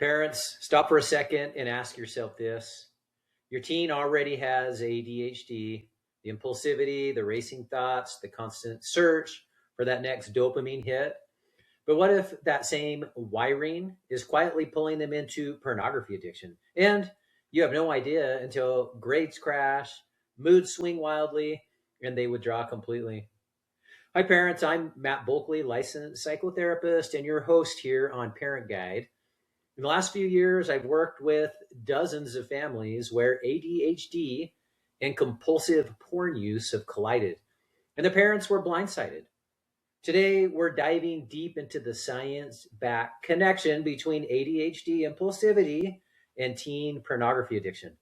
Parents, stop for a second and ask yourself this. Your teen already has ADHD, the impulsivity, the racing thoughts, the constant search for that next dopamine hit. But what if that same wiring is quietly pulling them into pornography addiction? And you have no idea until grades crash, moods swing wildly, and they withdraw completely. Hi, parents. I'm Matt Bulkley, licensed psychotherapist, and your host here on Parent Guide. In the last few years, I've worked with dozens of families where ADHD and compulsive porn use have collided, and the parents were blindsided. Today, we're diving deep into the science-backed connection between ADHD impulsivity and teen pornography addiction.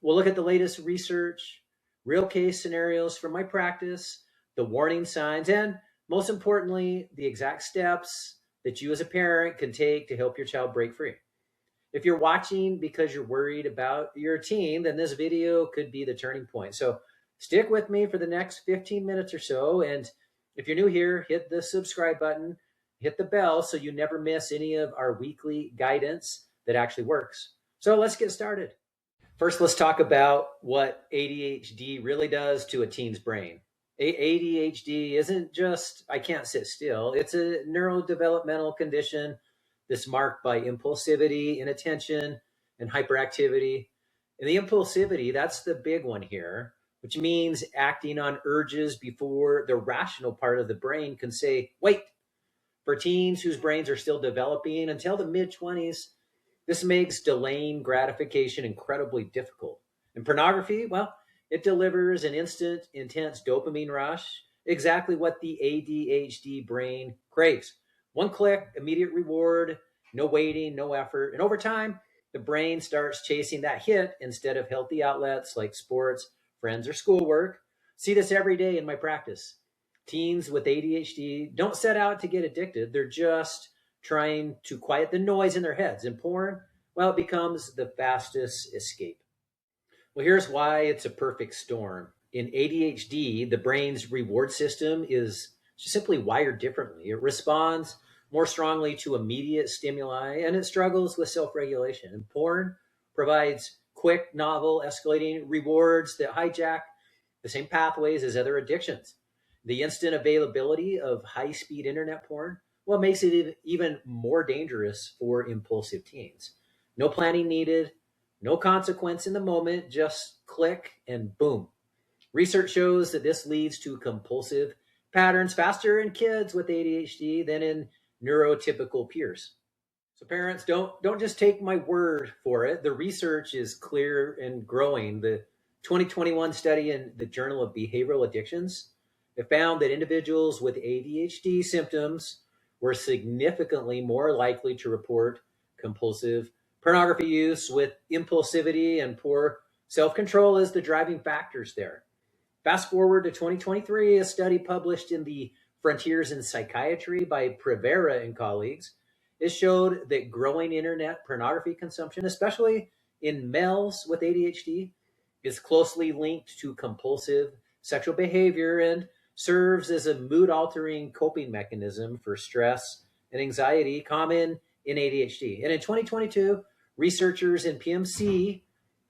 We'll look at the latest research, real case scenarios from my practice, the warning signs, and most importantly, the exact steps that you as a parent can take to help your child break free. If you're watching because you're worried about your teen, then this video could be the turning point. So stick with me for the next 15 minutes or so. And if you're new here, hit the subscribe button, hit the bell so you never miss any of our weekly guidance that actually works. So let's get started. First, let's talk about what ADHD really does to a teen's brain. ADHD isn't just, I can't sit still. It's a neurodevelopmental condition that's marked by impulsivity, inattention, and hyperactivity. And the impulsivity, that's the big one here, which means acting on urges before the rational part of the brain can say, wait. For teens whose brains are still developing until the mid-20s, this makes delaying gratification incredibly difficult. And pornography, well, it delivers an instant, intense dopamine rush, exactly what the ADHD brain craves. One click, immediate reward, no waiting, no effort. And over time, the brain starts chasing that hit instead of healthy outlets like sports, friends, or schoolwork. See this every day in my practice. Teens with ADHD don't set out to get addicted. They're just trying to quiet the noise in their heads. And porn, well, it becomes the fastest escape. Well, here's why it's a perfect storm. In ADHD, the brain's reward system is simply wired differently. It responds more strongly to immediate stimuli, and it struggles with self-regulation. And porn provides quick, novel, escalating rewards that hijack the same pathways as other addictions. The instant availability of high-speed internet porn, well, makes it even more dangerous for impulsive teens. No planning needed, no consequence in the moment, just click and boom. Research shows that this leads to compulsive patterns faster in kids with ADHD than in neurotypical peers. So parents, don't just take my word for it. The research is clear and growing. The 2021 study in the Journal of Behavioral Addictions, it found that individuals with ADHD symptoms were significantly more likely to report compulsive pornography use, with impulsivity and poor self-control as the driving factors there. Fast forward to 2023, a study published in the Frontiers in Psychiatry by Prevera and colleagues, it showed that growing internet pornography consumption, especially in males with ADHD, is closely linked to compulsive sexual behavior and serves as a mood-altering coping mechanism for stress and anxiety common in ADHD. And in 2022, researchers in PMC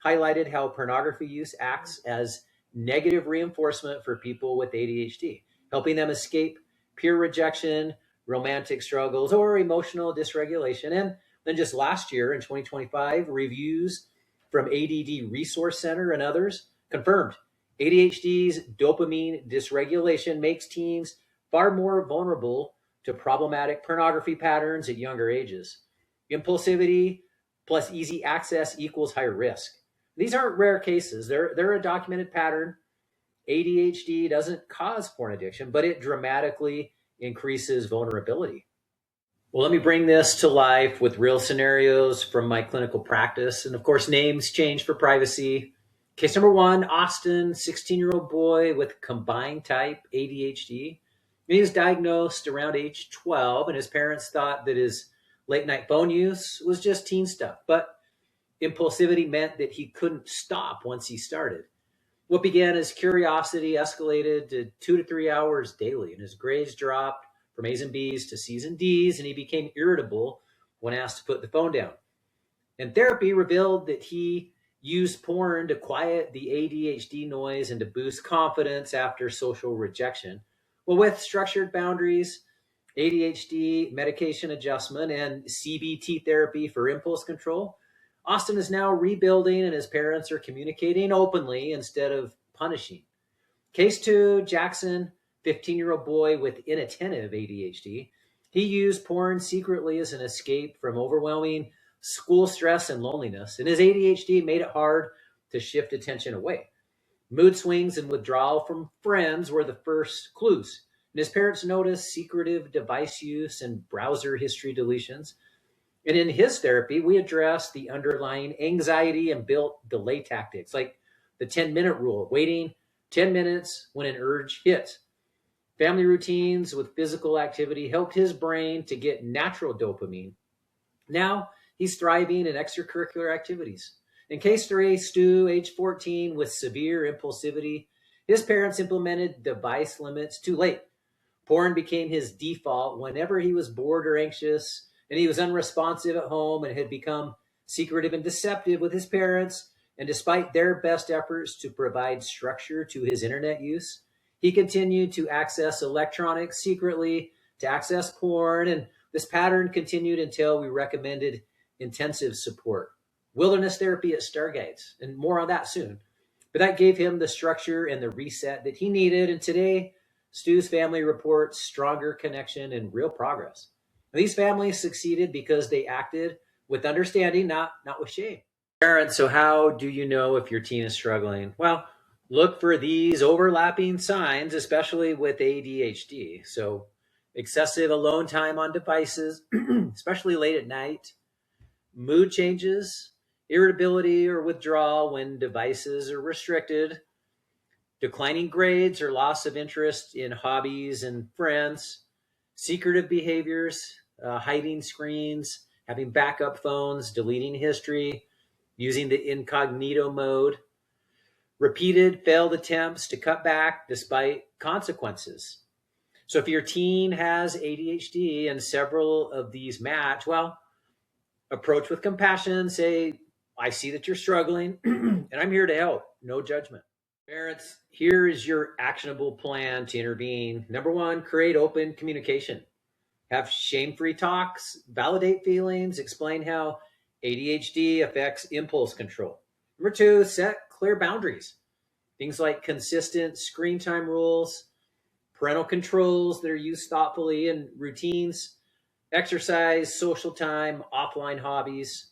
highlighted how pornography use acts as negative reinforcement for people with ADHD, helping them escape peer rejection, romantic struggles, or emotional dysregulation. And then just last year in 2025, reviews from ADD Resource Center and others confirmed ADHD's dopamine dysregulation makes teens far more vulnerable to problematic pornography patterns at younger ages. Impulsivity plus easy access equals higher risk. These aren't rare cases. They're a documented pattern. ADHD doesn't cause porn addiction, but it dramatically increases vulnerability. Well, let me bring this to life with real scenarios from my clinical practice. And of course, names change for privacy. Case number one, Austin, 16-year-old boy with combined type ADHD. He was diagnosed around age 12, and his parents thought that his late night phone use was just teen stuff. But impulsivity meant that he couldn't stop once he started. What began as curiosity escalated to 2 to 3 hours daily, and his grades dropped from A's and B's to C's and D's, and he became irritable when asked to put the phone down. And therapy revealed that he used porn to quiet the ADHD noise and to boost confidence after social rejection. Well, with structured boundaries, ADHD medication adjustment, and CBT therapy for impulse control, Austin is now rebuilding and his parents are communicating openly instead of punishing. Case two, Jackson, 15-year-old boy with inattentive ADHD. He used porn secretly as an escape from overwhelming school stress and loneliness, and his ADHD made it hard to shift attention away. Mood swings and withdrawal from friends were the first clues. And his parents noticed secretive device use and browser history deletions. And in his therapy, we addressed the underlying anxiety and built delay tactics, like the 10-minute rule, waiting 10 minutes when an urge hits. Family routines with physical activity helped his brain to get natural dopamine. Now he's thriving in extracurricular activities. In case three, Stu, age 14, with severe impulsivity, his parents implemented device limits too late. Porn became his default whenever he was bored or anxious, and he was unresponsive at home and had become secretive and deceptive with his parents. And despite their best efforts to provide structure to his internet use, he continued to access electronics secretly, to access porn, and this pattern continued until we recommended intensive support, wilderness therapy at Stargates, and more on that soon. But that gave him the structure and the reset that he needed. And today, Stu's family reports stronger connection and real progress. And these families succeeded because they acted with understanding, not with shame. Parents, so how do you know if your teen is struggling? Well, look for these overlapping signs, especially with ADHD. So excessive alone time on devices, especially late at night, mood changes, irritability or withdrawal when devices are restricted, declining grades or loss of interest in hobbies and friends, secretive behaviors, hiding screens, having backup phones, deleting history, using the incognito mode, repeated failed attempts to cut back despite consequences. So if your teen has ADHD and several of these match, well, approach with compassion, say, I see that you're struggling and I'm here to help, no judgment. Parents, here is your actionable plan to intervene. Number one, create open communication. Have shame-free talks, validate feelings, explain how ADHD affects impulse control. Number two, set clear boundaries. Things like consistent screen time rules, parental controls that are used thoughtfully, and routines, exercise, social time, offline hobbies.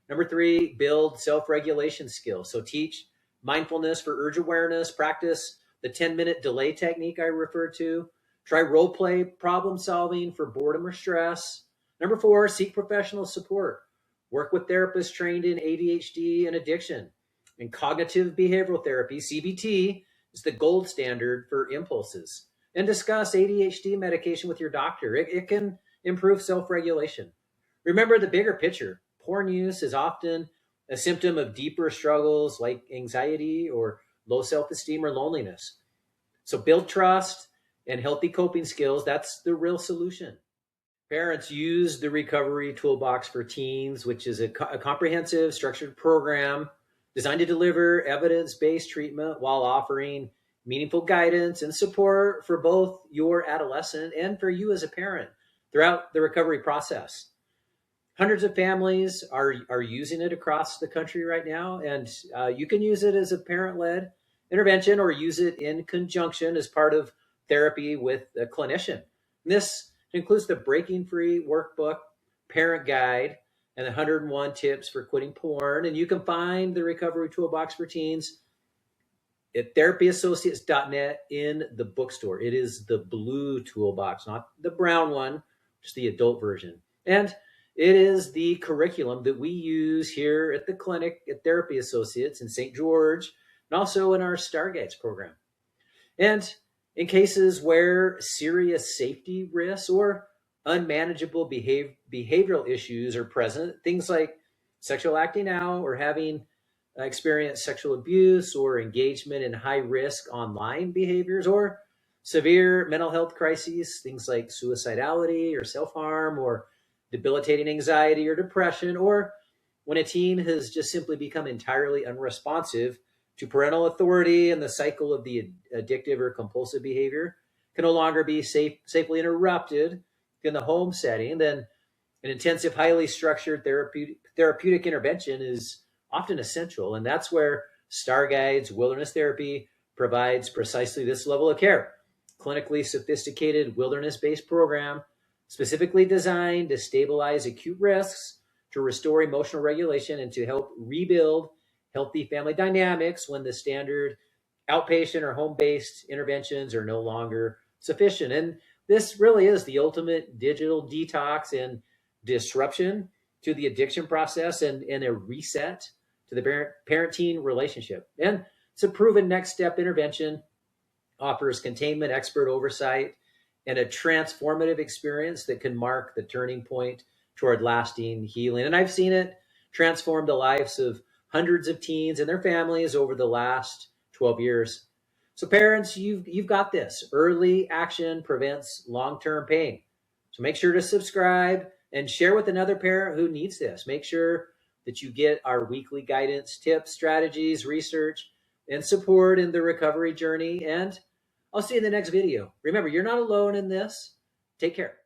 Number three, build self-regulation skills. So teach mindfulness for urge awareness, practice the 10-minute delay technique I referred to, try role play problem solving for boredom or stress. Number four, seek professional support. Work with therapists trained in ADHD and addiction. And cognitive behavioral therapy, CBT, is the gold standard for impulses. And discuss ADHD medication with your doctor. It can improve self-regulation. Remember the bigger picture. Porn use is often a symptom of deeper struggles like anxiety or low self-esteem or loneliness. So build trust and healthy coping skills. That's the real solution. Parents, use the Recovery Toolbox for Teens, which is a comprehensive, structured program designed to deliver evidence-based treatment while offering meaningful guidance and support for both your adolescent and for you as a parent throughout the recovery process. Hundreds of families are using it across the country right now, and you can use it as a parent-led intervention or use it in conjunction as part of therapy with a clinician. And this includes the Breaking Free workbook, parent guide, and the 101 tips for quitting porn. And you can find the Recovery Toolbox for Teens at therapyassociates.net in the bookstore. It is the blue toolbox, not the brown one, just the adult version. And it is the curriculum that we use here at the clinic at Therapy Associates in St. George, and also in our Stargates program. And in cases where serious safety risks or unmanageable behavioral issues are present, things like sexual acting out or having experienced sexual abuse or engagement in high risk online behaviors or severe mental health crises, things like suicidality or self-harm or debilitating anxiety or depression, or when a teen has just simply become entirely unresponsive to parental authority, and the cycle of the addictive or compulsive behavior can no longer be safely interrupted in the home setting, then an intensive, highly structured therapeutic intervention is often essential. And that's where Star Guides Wilderness Therapy provides precisely this level of care. Clinically sophisticated wilderness-based program specifically designed to stabilize acute risks, to restore emotional regulation, and to help rebuild healthy family dynamics when the standard outpatient or home-based interventions are no longer sufficient. And this really is the ultimate digital detox and disruption to the addiction process, and a reset to the parent-teen relationship. And it's a proven next step intervention, offers containment, expert oversight, and a transformative experience that can mark the turning point toward lasting healing. And I've seen it transform the lives of hundreds of teens and their families over the last 12 years. So parents, you've got this. Early action prevents long-term pain. So make sure to subscribe and share with another parent who needs this. Make sure that you get our weekly guidance, tips, strategies, research, and support in the recovery journey. And I'll see you in the next video. Remember, you're not alone in this. Take care.